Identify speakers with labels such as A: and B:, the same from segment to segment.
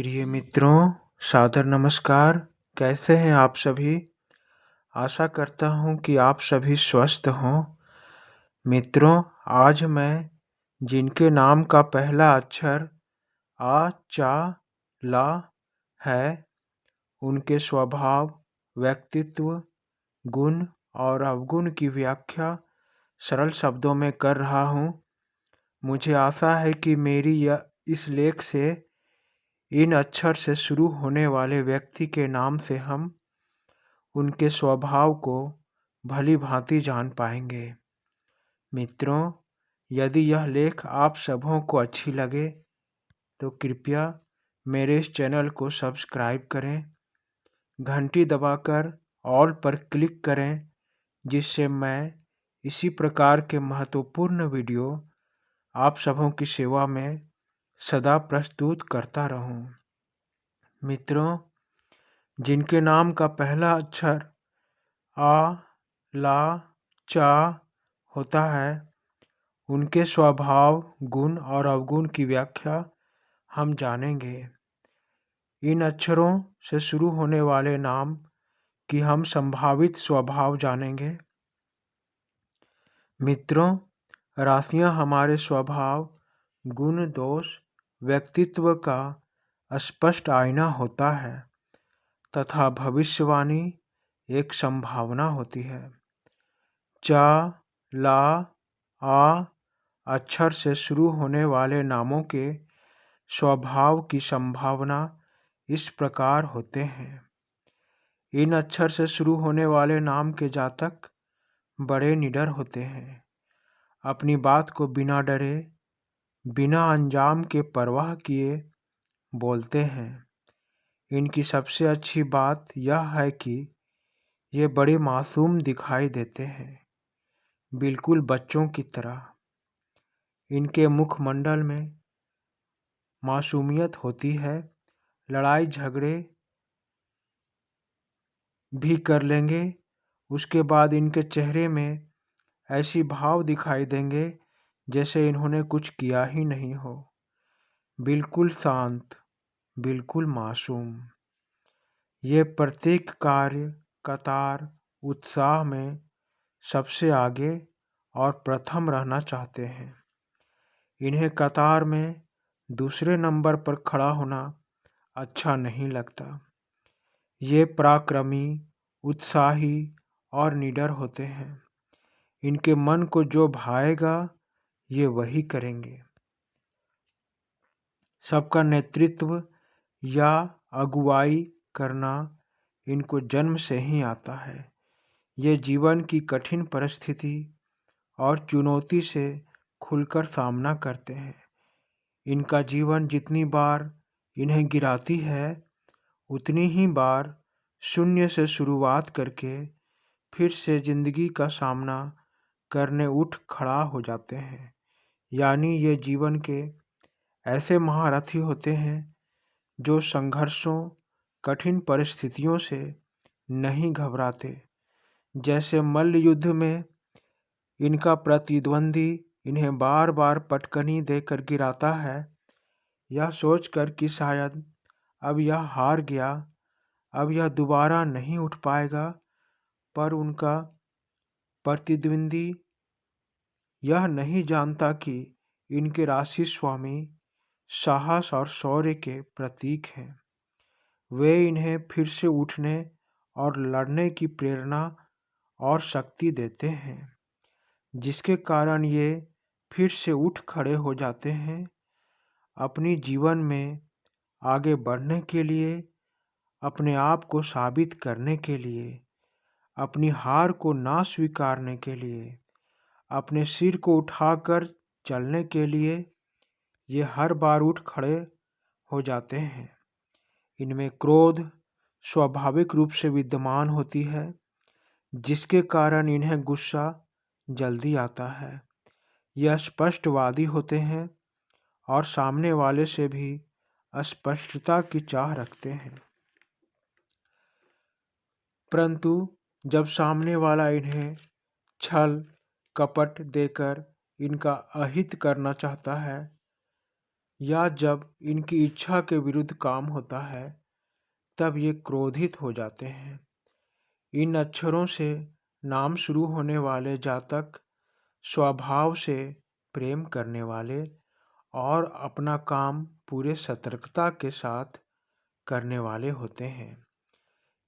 A: प्रिय मित्रों, सादर नमस्कार। कैसे हैं आप सभी? आशा करता हूं कि आप सभी स्वस्थ हों। मित्रों, आज मैं जिनके नाम का पहला अक्षर आ, चा, ला है, उनके स्वभाव, व्यक्तित्व, गुण और अवगुण की व्याख्या सरल शब्दों में कर रहा हूं। मुझे आशा है कि मेरी इस लेख से इन अक्षर से शुरू होने वाले व्यक्ति के नाम से हम उनके स्वभाव को भली भांति जान पाएंगे। मित्रों, यदि यह लेख आप सबों को अच्छी लगे तो कृपया मेरे इस चैनल को सब्सक्राइब करें, घंटी दबाकर ऑल पर क्लिक करें, जिससे मैं इसी प्रकार के महत्वपूर्ण वीडियो आप सबों की सेवा में सदा प्रस्तुत करता रहूं। मित्रों, जिनके नाम का पहला अक्षर आ, ला, चा होता है, उनके स्वभाव, गुण और अवगुण की व्याख्या हम जानेंगे। इन अक्षरों से शुरू होने वाले नाम की हम संभावित स्वभाव जानेंगे। मित्रों, राशियां हमारे स्वभाव, गुण, दोष, व्यक्तित्व का स्पष्ट आईना होता है तथा भविष्यवाणी एक संभावना होती है। चा, ला, आ अक्षर से शुरू होने वाले नामों के स्वभाव की संभावना इस प्रकार होते हैं। इन अक्षर से शुरू होने वाले नाम के जातक बड़े निडर होते हैं। अपनी बात को बिना डरे, बिना अंजाम के परवाह किए बोलते हैं। इनकी सबसे अच्छी बात यह है कि ये बड़े मासूम दिखाई देते हैं, बिल्कुल बच्चों की तरह। इनके मुखमंडल में मासूमियत होती है। लड़ाई झगड़े भी कर लेंगे, उसके बाद इनके चेहरे में ऐसी भाव दिखाई देंगे जैसे इन्होंने कुछ किया ही नहीं हो। बिल्कुल शांत, बिल्कुल मासूम। ये प्रत्येक कार्य, कतार, उत्साह में सबसे आगे और प्रथम रहना चाहते हैं। इन्हें कतार में दूसरे नंबर पर खड़ा होना अच्छा नहीं लगता। ये पराक्रमी, उत्साही और निडर होते हैं। इनके मन को जो भाएगा ये वही करेंगे। सबका नेतृत्व या अगुवाई करना इनको जन्म से ही आता है। ये जीवन की कठिन परिस्थिति और चुनौती से खुलकर सामना करते हैं। इनका जीवन जितनी बार इन्हें गिराती है, उतनी ही बार शून्य से शुरुआत करके फिर से जिंदगी का सामना करने उठ खड़ा हो जाते हैं। यानी ये जीवन के ऐसे महारथी होते हैं जो संघर्षों, कठिन परिस्थितियों से नहीं घबराते। जैसे मल्ल युद्ध में इनका प्रतिद्वंदी इन्हें बार बार पटकनी देकर गिराता है, यह सोचकर कि शायद अब यह हार गया, अब यह दोबारा नहीं उठ पाएगा, पर उनका प्रतिद्वंदी यह नहीं जानता कि इनके राशि स्वामी साहस और शौर्य के प्रतीक हैं। वे इन्हें फिर से उठने और लड़ने की प्रेरणा और शक्ति देते हैं, जिसके कारण ये फिर से उठ खड़े हो जाते हैं। अपनी जीवन में आगे बढ़ने के लिए, अपने आप को साबित करने के लिए, अपनी हार को ना स्वीकारने के लिए, अपने सिर को उठाकर चलने के लिए ये हर बार उठ खड़े हो जाते हैं। इनमें क्रोध स्वाभाविक रूप से विद्यमान होती है, जिसके कारण इन्हें गुस्सा जल्दी आता है। यह स्पष्टवादी होते हैं और सामने वाले से भी स्पष्टता की चाह रखते हैं। परंतु जब सामने वाला इन्हें छल कपट देकर इनका अहित करना चाहता है या जब इनकी इच्छा के विरुद्ध काम होता है तब ये क्रोधित हो जाते हैं। इन अक्षरों से नाम शुरू होने वाले जातक स्वभाव से प्रेम करने वाले और अपना काम पूरे सतर्कता के साथ करने वाले होते हैं।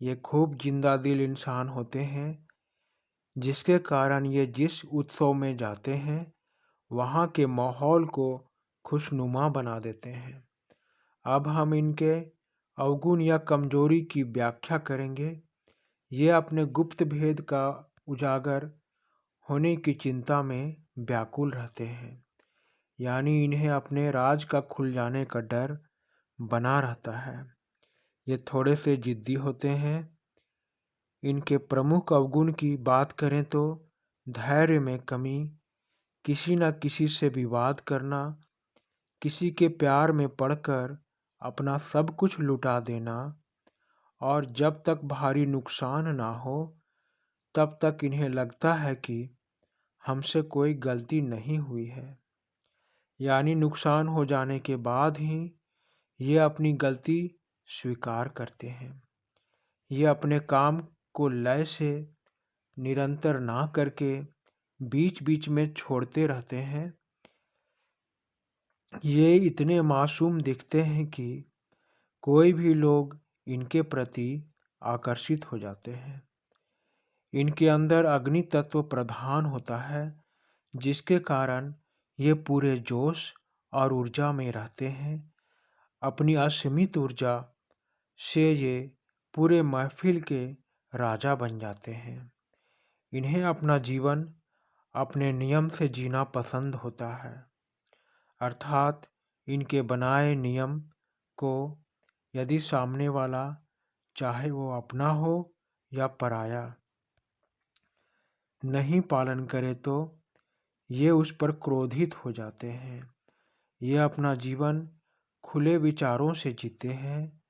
A: ये खूब जिंदा दिल इंसान होते हैं, जिसके कारण ये जिस उत्सव में जाते हैं वहाँ के माहौल को खुशनुमा बना देते हैं। अब हम इनके अवगुण या कमजोरी की व्याख्या करेंगे। ये अपने गुप्त भेद का उजागर होने की चिंता में व्याकुल रहते हैं, यानी इन्हें अपने राज का खुल जाने का डर बना रहता है। ये थोड़े से जिद्दी होते हैं। इनके प्रमुख अवगुण की बात करें तो धैर्य में कमी, किसी न किसी से विवाद करना, किसी के प्यार में पड़कर अपना सब कुछ लुटा देना, और जब तक भारी नुकसान ना हो तब तक इन्हें लगता है कि हमसे कोई गलती नहीं हुई है। यानी नुकसान हो जाने के बाद ही ये अपनी गलती स्वीकार करते हैं। ये अपने काम को लय से निरंतर ना करके बीच बीच में छोड़ते रहते हैं। ये इतने मासूम दिखते हैं कि कोई भी लोग इनके प्रति आकर्षित हो जाते हैं। इनके अंदर अग्नि तत्व प्रधान होता है, जिसके कारण ये पूरे जोश और ऊर्जा में रहते हैं। अपनी असीमित ऊर्जा से ये पूरे महफिल के राजा बन जाते हैं। इन्हें अपना जीवन अपने नियम से जीना पसंद होता है, अर्थात इनके बनाए नियम को यदि सामने वाला, चाहे वो अपना हो या पराया, नहीं पालन करे तो ये उस पर क्रोधित हो जाते हैं। ये अपना जीवन खुले विचारों से जीते हैं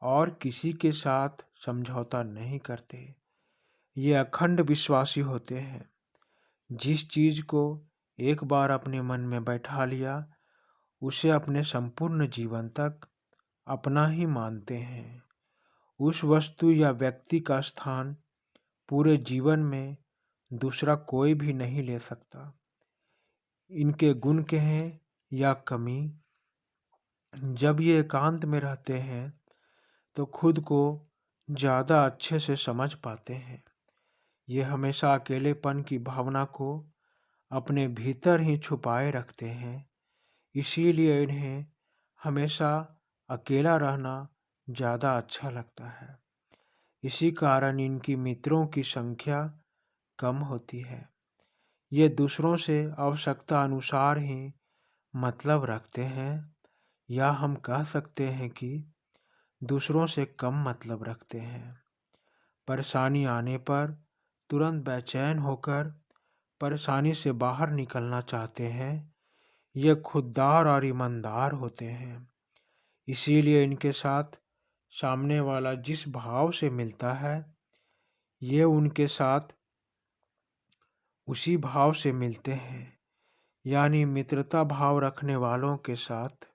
A: और किसी के साथ समझौता नहीं करते। ये अखंड विश्वासी होते हैं। जिस चीज को एक बार अपने मन में बैठा लिया उसे अपने संपूर्ण जीवन तक अपना ही मानते हैं। उस वस्तु या व्यक्ति का स्थान पूरे जीवन में दूसरा कोई भी नहीं ले सकता। इनके गुण कहें या कमी, जब ये एकांत में रहते हैं तो खुद को ज़्यादा अच्छे से समझ पाते हैं। ये हमेशा अकेलेपन की भावना को अपने भीतर ही छुपाए रखते हैं, इसीलिए इन्हें हमेशा अकेला रहना ज़्यादा अच्छा लगता है। इसी कारण इनकी मित्रों की संख्या कम होती है। ये दूसरों से आवश्यकता अनुसार ही मतलब रखते हैं, या हम कह सकते हैं कि दूसरों से कम मतलब रखते हैं। परेशानी आने पर तुरंत बेचैन होकर परेशानी से बाहर निकलना चाहते हैं। ये खुददार और ईमानदार होते हैं, इसीलिए इनके साथ सामने वाला जिस भाव से मिलता है ये उनके साथ उसी भाव से मिलते हैं। यानी मित्रता भाव रखने वालों के साथ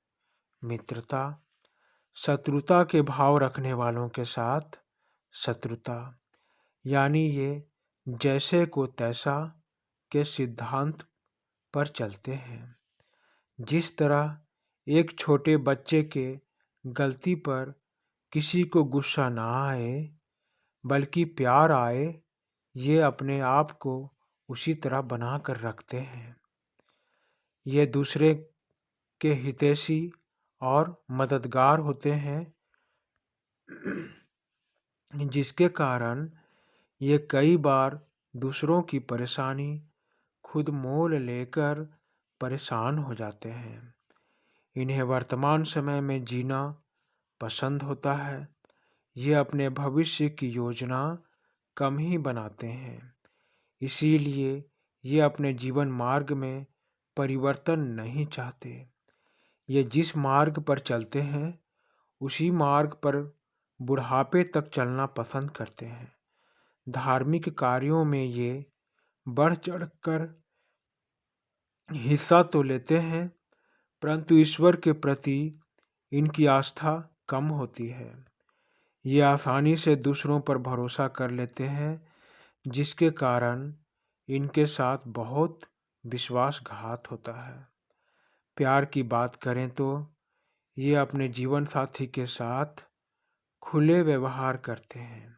A: मित्रता, शत्रुता के भाव रखने वालों के साथ शत्रुता। यानी ये जैसे को तैसा के सिद्धांत पर चलते हैं। जिस तरह एक छोटे बच्चे के गलती पर किसी को गुस्सा ना आए बल्कि प्यार आए, ये अपने आप को उसी तरह बना कर रखते हैं। ये दूसरे के हितैषी और मददगार होते हैं, जिसके कारण ये कई बार दूसरों की परेशानी खुद मोल लेकर परेशान हो जाते हैं। इन्हें वर्तमान समय में जीना पसंद होता है। ये अपने भविष्य की योजना कम ही बनाते हैं, इसीलिए ये अपने जीवन मार्ग में परिवर्तन नहीं चाहते। ये जिस मार्ग पर चलते हैं उसी मार्ग पर बुढ़ापे तक चलना पसंद करते हैं। धार्मिक कार्यों में ये बढ़ चढ़कर हिस्सा तो लेते हैं, परंतु ईश्वर के प्रति इनकी आस्था कम होती है। ये आसानी से दूसरों पर भरोसा कर लेते हैं, जिसके कारण इनके साथ बहुत विश्वासघात होता है। प्यार की बात करें तो ये अपने जीवन साथी के साथ खुले व्यवहार करते हैं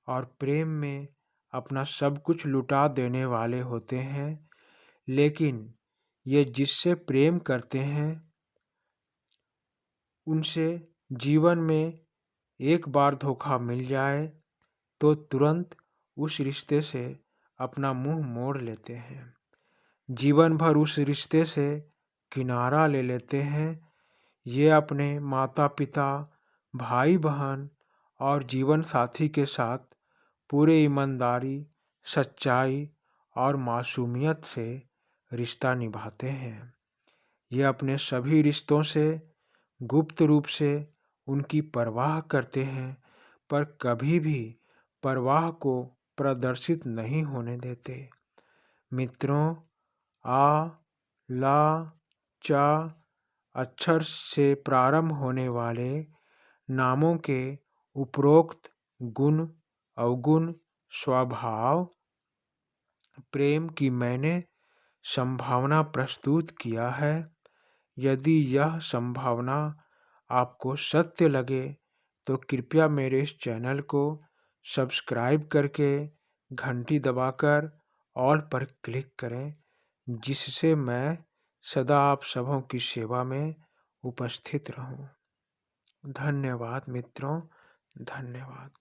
A: और प्रेम में अपना सब कुछ लुटा देने वाले होते हैं, लेकिन ये जिससे प्रेम करते हैं उनसे जीवन में एक बार धोखा मिल जाए तो तुरंत उस रिश्ते से अपना मुंह मोड़ लेते हैं, जीवन भर उस रिश्ते से किनारा ले लेते हैं। ये अपने माता पिता, भाई बहन और जीवन साथी के साथ पूरे ईमानदारी, सच्चाई और मासूमियत से रिश्ता निभाते हैं। ये अपने सभी रिश्तों से गुप्त रूप से उनकी परवाह करते हैं, पर कभी भी परवाह को प्रदर्शित नहीं होने देते। मित्रों, आ, ला, चा अक्षर से प्रारंभ होने वाले नामों के उपरोक्त गुण, अवगुण, स्वभाव, प्रेम की मैंने संभावना प्रस्तुत किया है। यदि यह संभावना आपको सत्य लगे तो कृपया मेरे इस चैनल को सब्सक्राइब करके घंटी दबाकर ऑल पर क्लिक करें, जिससे मैं सदा आप सबों की सेवा में उपस्थित रहूं। धन्यवाद मित्रों, धन्यवाद।